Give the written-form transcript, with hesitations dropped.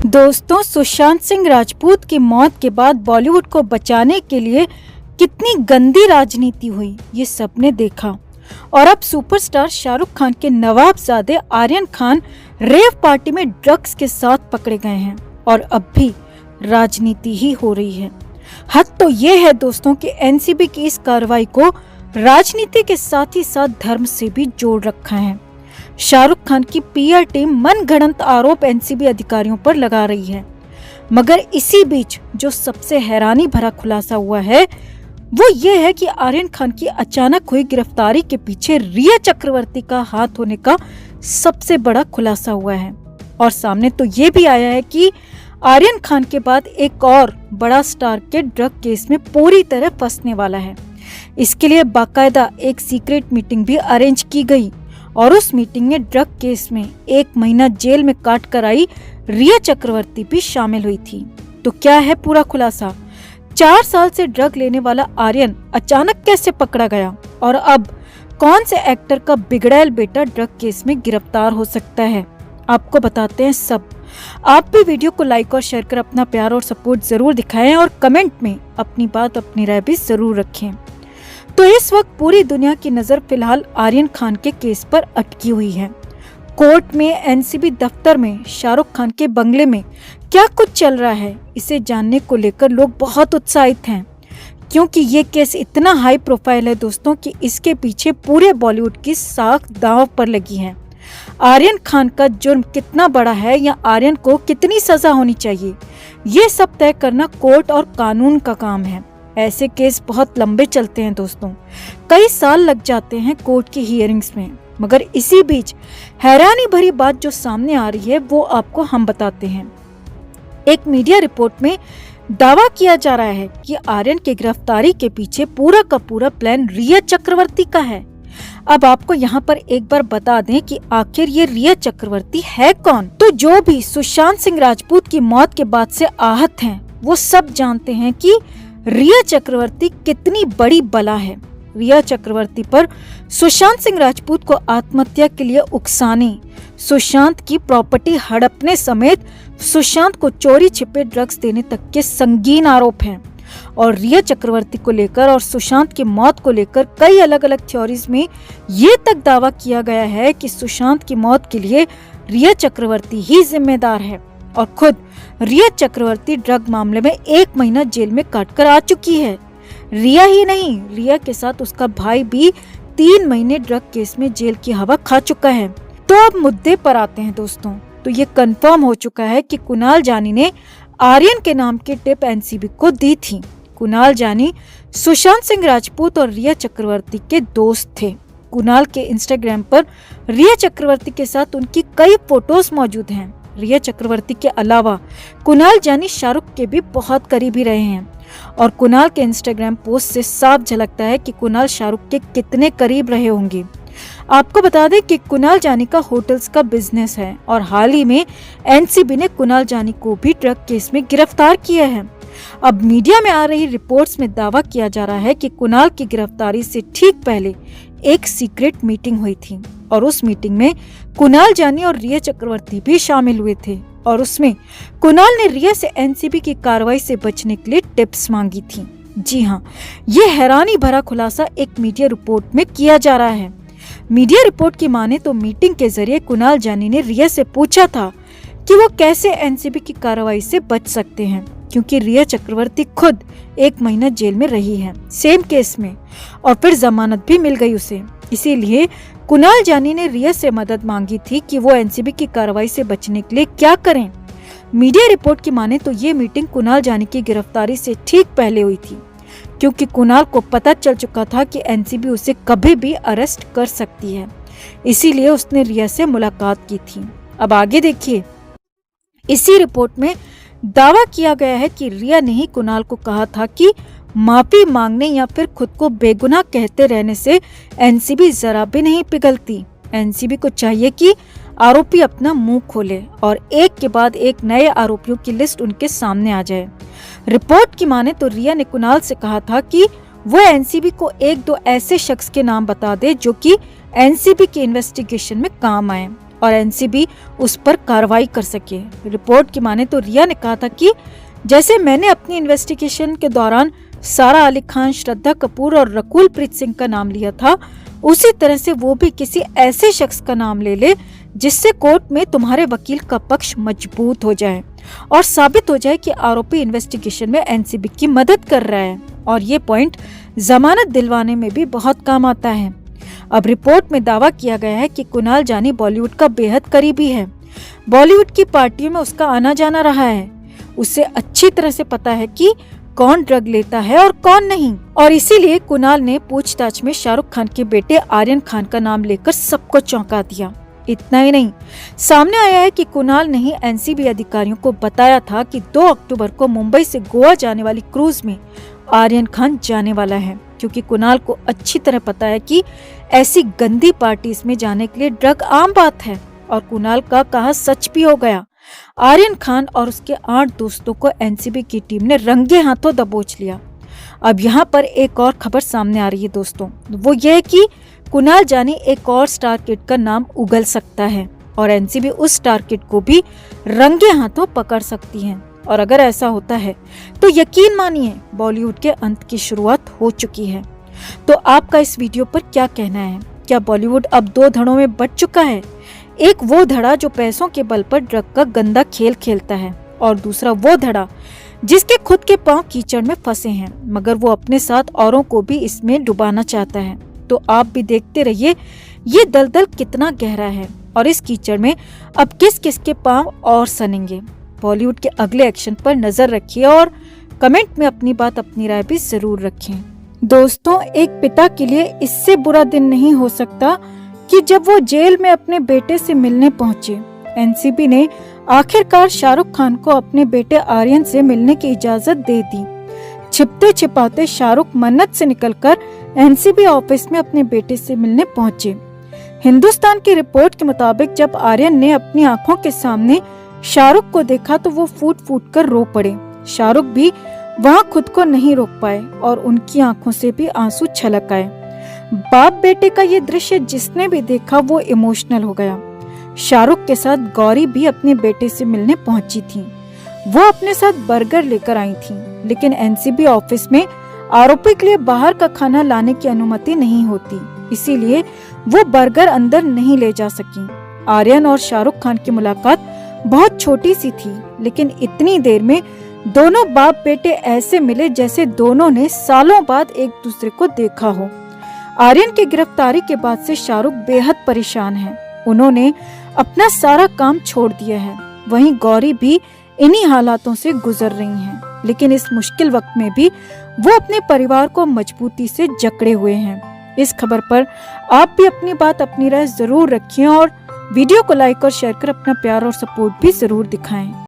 दोस्तों, सुशांत सिंह राजपूत की मौत के बाद बॉलीवुड को बचाने के लिए कितनी गंदी राजनीति हुई ये सबने देखा। और अब सुपरस्टार शाहरुख खान के नवाबजादे आर्यन खान रेव पार्टी में ड्रग्स के साथ पकड़े गए हैं और अब भी राजनीति ही हो रही है। हद तो ये है दोस्तों कि एनसीबी की इस कार्रवाई को राजनीति के साथ ही साथ धर्म से भी जोड़ रखा है। शाहरुख खान की पीआर टीम मनगढ़ंत आरोप एनसीबी अधिकारियों पर लगा रही है, मगर इसी बीच जो सबसे हैरानी भरा खुलासा हुआ है वो ये है कि आर्यन खान की अचानक हुई गिरफ्तारी के पीछे रिया चक्रवर्ती का हाथ होने का सबसे बड़ा खुलासा हुआ है। और सामने तो ये भी आया है कि आर्यन खान के बाद एक और बड़ा स्टार के ड्रग केस में पूरी तरह फंसने वाला है। इसके लिए बाकायदा एक सीक्रेट मीटिंग भी अरेंज की गई और उस मीटिंग में ड्रग केस में 1 महीना जेल में काट कर आई रिया चक्रवर्ती भी शामिल हुई थी। तो क्या है पूरा खुलासा? 4 साल से ड्रग लेने वाला आर्यन अचानक कैसे पकड़ा गया और अब कौन से एक्टर का बिगड़ैल बेटा ड्रग केस में गिरफ्तार हो सकता है? आपको बताते हैं सब। आप भी वीडियो को लाइक और शेयर कर अपना प्यार और सपोर्ट जरूर दिखाएं और कमेंट में अपनी बात अपनी राय भी जरूर रखें। तो इस वक्त पूरी दुनिया की नजर फिलहाल आर्यन खान के केस पर अटकी हुई है। कोर्ट में, एनसीबी दफ्तर में, शाहरुख खान के बंगले में क्या कुछ चल रहा है, इसे जानने को लेकर लोग बहुत उत्साहित हैं, क्योंकि ये केस इतना हाई प्रोफाइल है दोस्तों कि इसके पीछे पूरे बॉलीवुड की साख दांव पर लगी है। आर्यन खान का जुर्म कितना बड़ा है या आर्यन को कितनी सजा होनी चाहिए, ये सब तय करना कोर्ट और कानून का काम है। ऐसे केस बहुत लंबे चलते हैं दोस्तों, कई साल लग जाते हैं कोर्ट की हियरिंग्स में। मगर इसी बीच हैरानी भरी बात जो सामने आ रही है वो आपको हम बताते हैं। एक मीडिया रिपोर्ट में दावा किया जा रहा है कि आर्यन की गिरफ्तारी के पीछे पूरा का पूरा प्लान रिया चक्रवर्ती का है। अब आपको यहाँ पर एक बार बता दें कि आखिर ये रिया चक्रवर्ती है कौन। तो जो भी सुशांत सिंह राजपूत की मौत के बाद से आहत हैं, वो सब जानते हैं कि रिया चक्रवर्ती कितनी बड़ी बला है। रिया चक्रवर्ती पर सुशांत सिंह राजपूत को आत्महत्या के लिए उकसाने, सुशांत की प्रॉपर्टी हड़पने समेत सुशांत को चोरी छिपे ड्रग्स देने तक के संगीन आरोप हैं। और रिया चक्रवर्ती को लेकर और सुशांत की मौत को लेकर कई अलग अलग थ्योरीज में ये तक दावा किया गया है कि सुशांत की मौत के लिए रिया चक्रवर्ती ही जिम्मेदार है। और खुद रिया चक्रवर्ती ड्रग मामले में 1 महीना जेल में काटकर आ चुकी है। रिया ही नहीं, रिया के साथ उसका भाई भी 3 महीने ड्रग केस में जेल की हवा खा चुका है। तो अब मुद्दे पर आते हैं दोस्तों। तो ये कंफर्म हो चुका है कि कुणाल जानी ने आर्यन के नाम की टिप एनसीबी को दी थी। कुणाल जानी सुशांत सिंह राजपूत और रिया चक्रवर्ती के दोस्त थे। कुणाल के इंस्टाग्राम पर रिया चक्रवर्ती के साथ उनकी कई फोटोज मौजूद हैं। रिया चक्रवर्ती के अलावा कुणाल जानी शाहरुख के भी बहुत करीबी रहे हैं और कुणाल के इंस्टाग्राम पोस्ट से साफ झलकता है कि कुणाल शाहरुख के कितने करीब रहे होंगे। आपको बता दें कि कुणाल जानी का होटल्स का बिजनेस है और हाल ही में एनसीबी ने कुणाल जानी को भी ड्रग केस में गिरफ्तार किया है। अब मीडिया में आ रही रिपोर्ट्स में दावा किया जा रहा है कि कुणाल की गिरफ्तारी से ठीक पहले एक सीक्रेट मीटिंग हुई थी और उस मीटिंग में कुणाल जानी और रिया चक्रवर्ती भी शामिल हुए थे और उसमें कुणाल ने रिया से एनसीबी की कार्रवाई से बचने के लिए टिप्स मांगी थी। जी हाँ, ये हैरानी भरा खुलासा एक मीडिया रिपोर्ट में किया जा रहा है। मीडिया रिपोर्ट की माने तो मीटिंग के जरिए कुणाल जानी ने रिया से पूछा था कि वो कैसे एनसीबी की कार्रवाई से बच सकते हैं, क्योंकि रिया चक्रवर्ती खुद 1 महीना जेल में रही है सेम केस में और फिर जमानत भी मिल गई उसे। इसीलिए कुणाल जानी ने रिया से मदद मांगी थी कि वो एनसीबी की कार्रवाई से बचने के लिए क्या करें। मीडिया रिपोर्ट की माने तो ये मीटिंग कुणाल जानी की गिरफ्तारी से ठीक पहले हुई थी, क्योंकि कुणाल को पता चल चुका था कि एनसीबी उसे कभी भी अरेस्ट कर सकती है। इसीलिए उसने रिया से मुलाकात की थी। अब आगे देखिए, इसी रिपोर्ट में दावा किया गया है कि रिया ने ही कुणाल को कहा था कि माफी मांगने या फिर खुद को बेगुनाह कहते रहने से एनसीबी जरा भी नहीं पिघलती। एनसीबी को चाहिए कि आरोपी अपना मुंह खोले और एक के बाद एक नए आरोपियों की लिस्ट उनके सामने आ जाए। रिपोर्ट की माने तो रिया ने कुणाल से कहा था कि वो एनसीबी को 1-2 ऐसे शख्स के नाम बता दे जो कि एनसीबी की इन्वेस्टिगेशन में काम आए और एनसीबी उस पर कार्रवाई कर सके। रिपोर्ट की माने तो रिया ने कहा था कि जैसे मैंने अपनी इन्वेस्टिगेशन के दौरान सारा अली खान, श्रद्धा कपूर और रकुल प्रीत सिंह का नाम लिया था, उसी तरह से वो भी किसी ऐसे शख्स का नाम ले जिससे कोर्ट में तुम्हारे वकील का पक्ष मजबूत हो जाए और साबित हो जाए कि आरोपी इन्वेस्टिगेशन में एनसीबी की मदद कर रहा है। और ये पॉइंट जमानत दिलवाने में भी बहुत काम आता है। अब रिपोर्ट में दावा किया गया है कि कुणाल जानी बॉलीवुड का बेहद करीबी है। बॉलीवुड की पार्टियों में उसका आना जाना रहा है। उसे अच्छी तरह से पता है कि कौन ड्रग लेता है और कौन नहीं, और इसीलिए कुणाल ने पूछताछ में शाहरुख खान के बेटे आर्यन खान का नाम लेकर सबको चौंका दिया। इतना ही नहीं, सामने आया है कि कुणाल ने ही एनसीबी अधिकारियों को बताया था कि 2 अक्टूबर को मुंबई से गोवा जाने वाली क्रूज में आर्यन खान जाने वाला है, क्योंकि कुणाल को अच्छी तरह पता है कि ऐसी गंदी पार्टीज में जाने के लिए ड्रग आम बात है। और कुणाल का कहा सच भी हो गया। आर्यन खान और उसके 8 दोस्तों को एनसीबी की टीम ने रंगे हाथों दबोच लिया। अब यहाँ पर एक और खबर सामने आ रही है दोस्तों, वो ये है कि कुणाल जानी एक और स्टार किड का नाम उगल सकता है और एनसीबी उस स्टार किड को भी रंगे हाथों पकड़ सकती है। और अगर ऐसा होता है तो यकीन मानिए बॉलीवुड के अंत की शुरुआत हो चुकी है। तो आपका इस वीडियो पर क्या कहना है? क्या बॉलीवुड अब 2 धड़ों में बंट चुका है? एक वो धड़ा जो पैसों के बल पर ड्रग का गंदा खेल खेलता है, और दूसरा वो धड़ा जिसके खुद के पांव कीचड़ में फंसे हैं, मगर वो अपने साथ औरों को भी इसमें डुबाना चाहता है। तो आप भी देखते रहिए ये दलदल कितना गहरा है और इस कीचड़ में अब किस किस के पांव और सनेंगे। बॉलीवुड के अगले एक्शन पर नजर रखिए और कमेंट में अपनी बात, अपनी राय भी जरूर रखें। दोस्तों, एक पिता के लिए इससे बुरा दिन नहीं हो सकता कि जब वो जेल में अपने बेटे से मिलने पहुंचे। एनसीबी ने आखिरकार शाहरुख खान को अपने बेटे आर्यन से मिलने की इजाजत दे दी। छिपते छिपाते शाहरुख मन्नत से निकलकर एनसीबी ऑफिस में अपने बेटे से मिलने पहुंचे। हिंदुस्तान की रिपोर्ट के मुताबिक जब आर्यन ने अपनी आंखों के सामने शाहरुख को देखा तो वो फूट फूट कर रो पड़े। शाहरुख भी वहाँ खुद को नहीं रोक पाए और उनकी आंखों से भी आंसू छलक आए। बाप बेटे का ये दृश्य जिसने भी देखा वो इमोशनल हो गया। शाहरुख के साथ गौरी भी अपने बेटे से मिलने पहुंची थी। वो अपने साथ बर्गर लेकर आई थी, लेकिन एनसीबी ऑफिस में आरोपी के लिए बाहर का खाना लाने की अनुमति नहीं होती, इसीलिए वो बर्गर अंदर नहीं ले जा सकी। आर्यन और शाहरुख खान की मुलाकात बहुत छोटी सी थी, लेकिन इतनी देर में दोनों बाप बेटे ऐसे मिले जैसे दोनों ने सालों बाद एक दूसरे को देखा हो। आर्यन की गिरफ्तारी के बाद से शाहरुख बेहद परेशान है। उन्होंने अपना सारा काम छोड़ दिया है। वहीं गौरी भी इन्हीं हालातों से गुजर रही हैं, लेकिन इस मुश्किल वक्त में भी वो अपने परिवार को मजबूती से जकड़े हुए हैं। इस खबर पर आप भी अपनी बात, अपनी राय जरूर रखिए और वीडियो को लाइक और शेयर कर अपना प्यार और सपोर्ट भी जरूर दिखाएं।